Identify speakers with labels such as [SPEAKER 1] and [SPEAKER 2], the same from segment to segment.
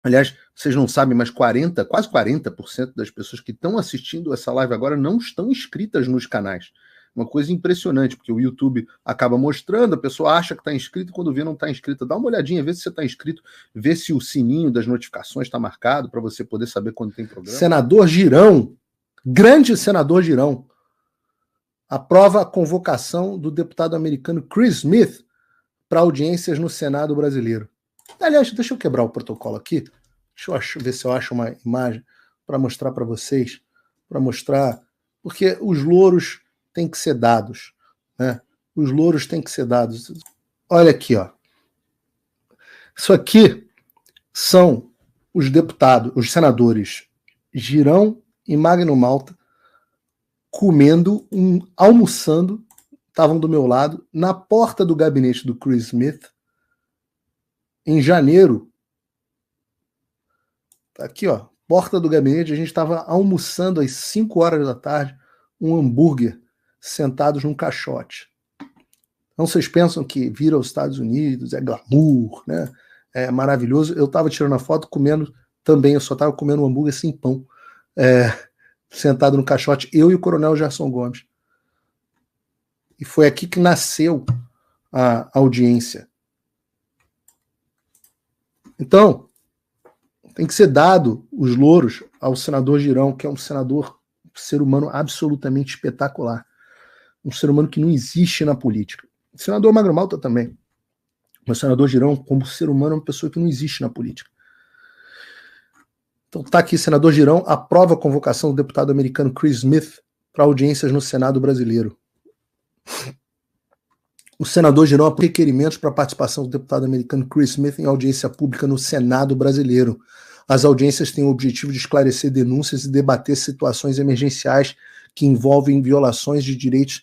[SPEAKER 1] Aliás, vocês não sabem, mas quase 40% das pessoas que estão assistindo essa live agora não estão inscritas nos canais. Uma coisa impressionante, porque o YouTube acaba mostrando, a pessoa acha que está inscrita e quando vê não está inscrita. Dá uma olhadinha, vê se você está inscrito, vê se o sininho das notificações está marcado para você poder saber quando tem programa. Senador Girão, grande senador Girão, aprova a convocação do deputado americano Chris Smith para audiências no Senado brasileiro. Aliás, deixa eu quebrar o protocolo aqui. Deixa eu ver se eu acho uma imagem para mostrar para vocês. Para mostrar. Porque os louros têm que ser dados. Né? Os louros têm que ser dados. Olha aqui, ó. Isso aqui são os deputados, os senadores Girão e Magno Malta almoçando, estavam do meu lado, na porta do gabinete do Chris Smith, em janeiro. Tá aqui, ó, porta do gabinete, a gente estava almoçando às 5 horas da tarde, um hambúrguer, sentados num caixote. Então vocês pensam que vir aos Estados Unidos é glamour, né? É maravilhoso. Eu estava tirando a foto, comendo também, eu só estava comendo um hambúrguer sem pão, sentado no caixote, eu e o coronel Gerson Gomes. E foi aqui que nasceu a audiência. Então, tem que ser dado os louros ao senador Girão, que é um senador, um ser humano absolutamente espetacular. Um ser humano que não existe na política. O senador Magno Malta também. O senador Girão, como ser humano, é uma pessoa que não existe na política. Então tá aqui, senador Girão aprova a convocação do deputado americano Chris Smith para audiências no Senado brasileiro. O senador Girão aprova requerimentos para a participação do deputado americano Chris Smith em audiência pública no Senado brasileiro. As audiências têm o objetivo de esclarecer denúncias e debater situações emergenciais que envolvem violações de direitos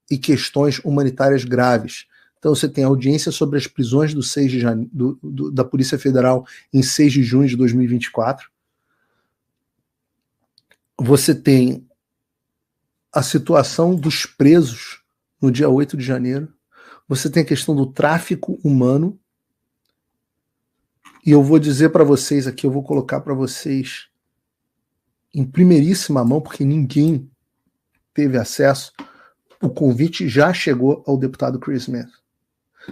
[SPEAKER 1] e questões humanitárias graves. Então você tem audiência sobre as prisões do 6 de da Polícia Federal em 6 de junho de 2024. Você tem a situação dos presos no dia 8 de janeiro. Você tem a questão do tráfico humano. E eu vou dizer para vocês aqui, eu vou colocar para vocês em primeiríssima mão, porque ninguém teve acesso. O convite já chegou ao deputado Chris Smith.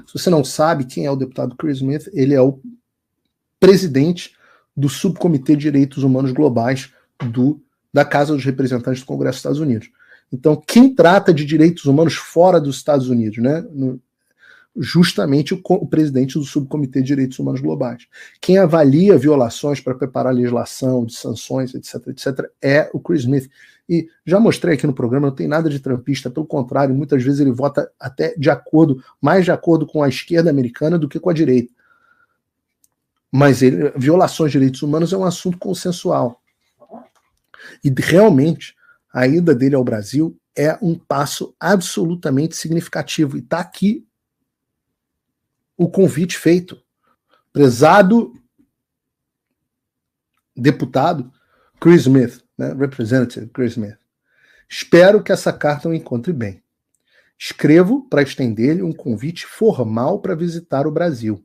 [SPEAKER 1] Se você não sabe quem é o deputado Chris Smith, ele é o presidente do Subcomitê de Direitos Humanos Globais da Casa dos Representantes do Congresso dos Estados Unidos. Então, quem trata de direitos humanos fora dos Estados Unidos, né? Justamente o presidente do Subcomitê de Direitos Humanos Globais. Quem avalia violações para preparar legislação, de sanções, etc., é o Chris Smith. E já mostrei aqui no programa, não tem nada de trampista, pelo contrário, muitas vezes ele vota até mais de acordo com a esquerda americana do que com a direita. Mas violações de direitos humanos é um assunto consensual. E realmente, a ida dele ao Brasil é um passo absolutamente significativo. E está aqui o convite feito. Prezado deputado Chris Smith, né? Representative Chris Smith. Espero que essa carta o encontre bem. Escrevo para estender-lhe um convite formal para visitar o Brasil.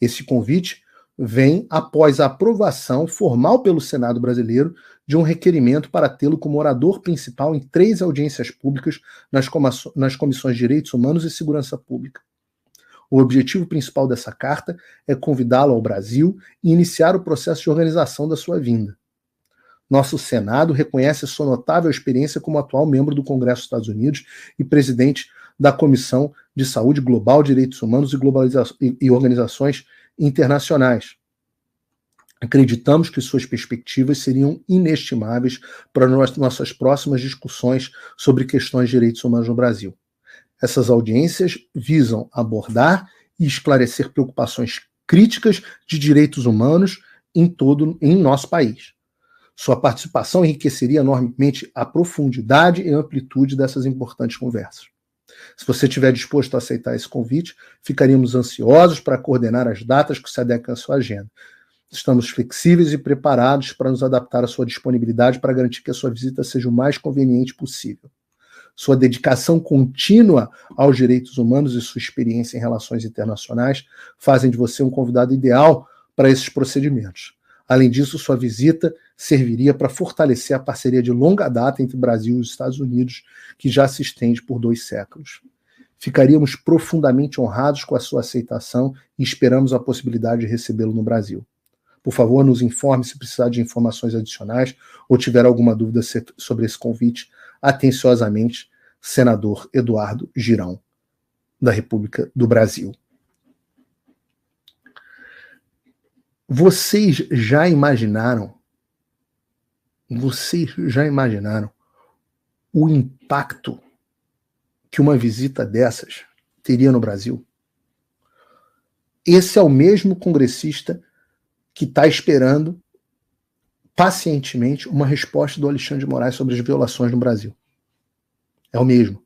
[SPEAKER 1] Esse convite vem após a aprovação formal pelo Senado brasileiro de um requerimento para tê-lo como orador principal em 3 audiências públicas nas comissões de Direitos Humanos e Segurança Pública. O objetivo principal dessa carta é convidá-lo ao Brasil e iniciar o processo de organização da sua vinda. Nosso Senado reconhece sua notável experiência como atual membro do Congresso dos Estados Unidos e presidente da Comissão de Saúde Global, Direitos Humanos e Organizações Internacionais. Acreditamos que suas perspectivas seriam inestimáveis para nossas próximas discussões sobre questões de direitos humanos no Brasil. Essas audiências visam abordar e esclarecer preocupações críticas de direitos humanos em nosso país. Sua participação enriqueceria enormemente a profundidade e amplitude dessas importantes conversas. Se você estiver disposto a aceitar esse convite, ficaríamos ansiosos para coordenar as datas que se adequam à sua agenda. Estamos flexíveis e preparados para nos adaptar à sua disponibilidade para garantir que a sua visita seja o mais conveniente possível. Sua dedicação contínua aos direitos humanos e sua experiência em relações internacionais fazem de você um convidado ideal para esses procedimentos. Além disso, sua visita serviria para fortalecer a parceria de longa data entre o Brasil e os Estados Unidos, que já se estende por 2 séculos. Ficaríamos profundamente honrados com a sua aceitação e esperamos a possibilidade de recebê-lo no Brasil. Por favor, nos informe se precisar de informações adicionais ou tiver alguma dúvida sobre esse convite. Atenciosamente, senador Eduardo Girão, da República do Brasil. Vocês já imaginaram o impacto que uma visita dessas teria no Brasil? Esse é o mesmo congressista que está esperando pacientemente uma resposta do Alexandre de Moraes sobre as violações no Brasil. É o mesmo.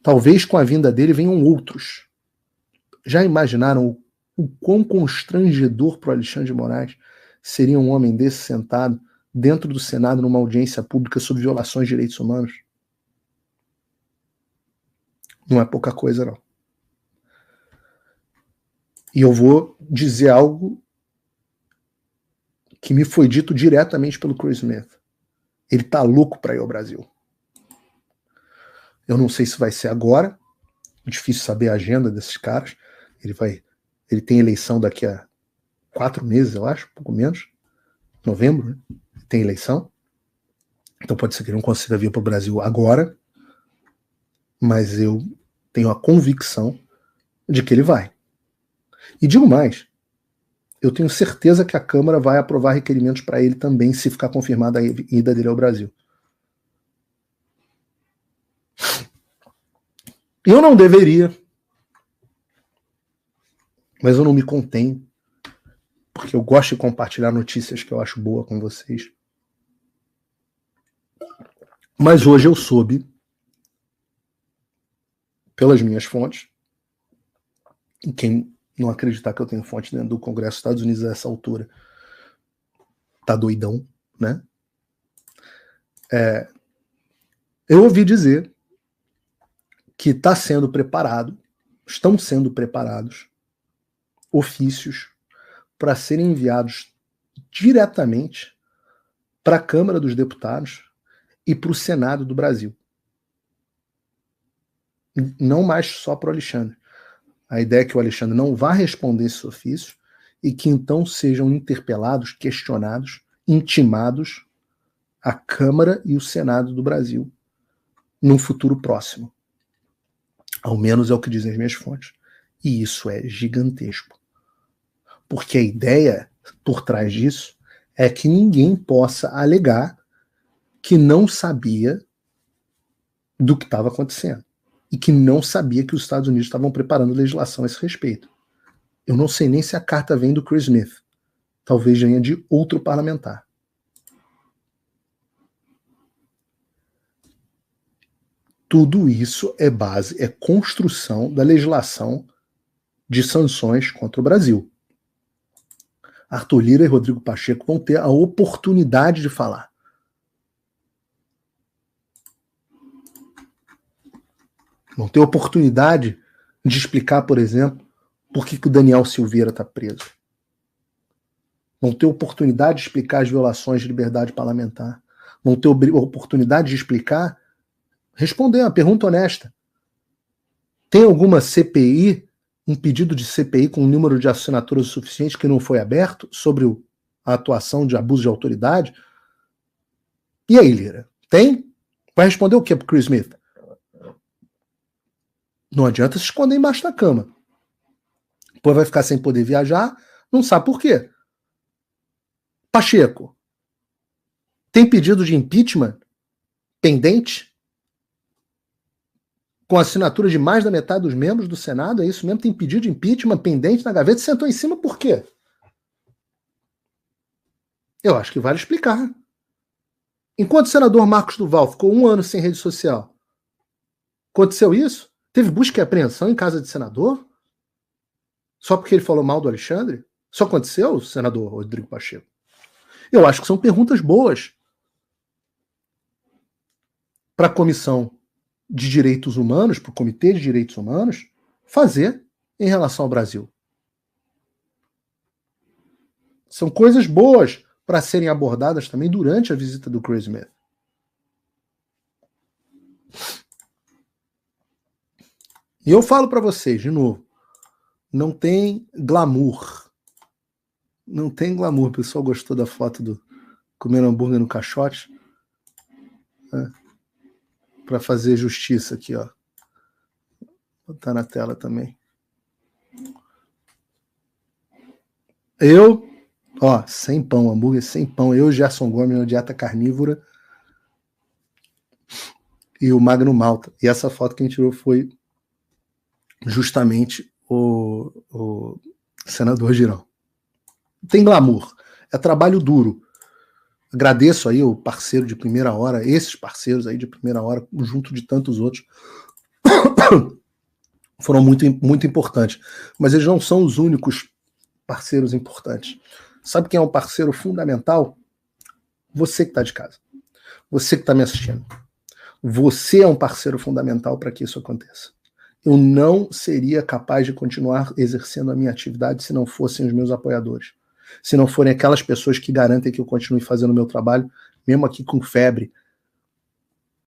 [SPEAKER 1] Talvez com a vinda dele venham outros. Já imaginaram o quão constrangedor para o Alexandre de Moraes seria um homem desse sentado dentro do Senado numa audiência pública sobre violações de direitos humanos? Não é pouca coisa, não. E eu vou dizer algo que me foi dito diretamente pelo Chris Smith. Ele tá louco para ir ao Brasil. Eu não sei se vai ser agora. Difícil saber a agenda desses caras. Ele tem eleição daqui a 4 meses, eu acho, pouco menos. Novembro, né? Tem eleição. Então pode ser que ele não consiga vir para o Brasil agora. Mas eu tenho a convicção de que ele vai. E digo mais, eu tenho certeza que a Câmara vai aprovar requerimentos para ele também, se ficar confirmada a ida dele ao Brasil. Eu não deveria, mas eu não me contenho, porque eu gosto de compartilhar notícias que eu acho boa com vocês. Mas hoje eu soube, pelas minhas fontes, e quem não acreditar que eu tenho fonte dentro do Congresso dos Estados Unidos a essa altura tá doidão, né? Eu ouvi dizer que estão sendo preparados ofícios para serem enviados diretamente para a Câmara dos Deputados e para o Senado do Brasil. Não mais só para o Alexandre. A ideia é que o Alexandre não vá responder esse ofício e que então sejam interpelados, questionados, intimados a Câmara e o Senado do Brasil num futuro próximo. Ao menos é o que dizem as minhas fontes. E isso é gigantesco. Porque a ideia por trás disso é que ninguém possa alegar que não sabia do que estava acontecendo. E que não sabia que os Estados Unidos estavam preparando legislação a esse respeito. Eu não sei nem se a carta vem do Chris Smith. Talvez venha de outro parlamentar. Tudo isso é base, é construção da legislação de sanções contra o Brasil. Arthur Lira e Rodrigo Pacheco vão ter a oportunidade de falar. Vão ter oportunidade de explicar, por exemplo, por que o Daniel Silveira está preso. Vão ter oportunidade de explicar as violações de liberdade parlamentar. Vão ter oportunidade de explicar, responder uma pergunta honesta. Tem alguma CPI, um pedido de CPI com um número de assinaturas suficiente que não foi aberto sobre a atuação de abuso de autoridade? E aí, Lira? Tem? Vai responder o que para o Chris Smith? Não adianta se esconder embaixo da cama. Depois vai ficar sem poder viajar, não sabe por quê. Pacheco, tem pedido de impeachment pendente? Com assinatura de mais da metade dos membros do Senado? É isso mesmo? Tem pedido de impeachment pendente na gaveta e sentou em cima por quê? Eu acho que vale explicar. Enquanto o senador Marcos Duval ficou 1 ano sem rede social, aconteceu isso? Teve busca e apreensão em casa de senador? Só porque ele falou mal do Alexandre? Isso aconteceu, senador Rodrigo Pacheco? Eu acho que são perguntas boas para a Comissão de Direitos Humanos, para o Comitê de Direitos Humanos, fazer em relação ao Brasil. São coisas boas para serem abordadas também durante a visita do Chris Smith. E eu falo para vocês, de novo, não tem glamour. Não tem glamour. O pessoal gostou da foto do comendo hambúrguer no caixote? Para fazer justiça aqui, ó. Vou botar na tela também. Eu, ó, sem pão, hambúrguer sem pão. Eu, Gerson Gomes, na dieta carnívora. E o Magno Malta. E essa foto que a gente tirou foi justamente o senador Girão. Tem glamour. É trabalho duro. Agradeço aí o parceiro de primeira hora, esses parceiros aí de primeira hora, junto de tantos outros, foram muito, muito importantes. Mas eles não são os únicos parceiros importantes. Sabe quem é um parceiro fundamental? Você que está de casa. Você que está me assistindo. Você é um parceiro fundamental para que isso aconteça. Eu não seria capaz de continuar exercendo a minha atividade se não fossem os meus apoiadores. Se não forem aquelas pessoas que garantem que eu continue fazendo o meu trabalho, mesmo aqui com febre,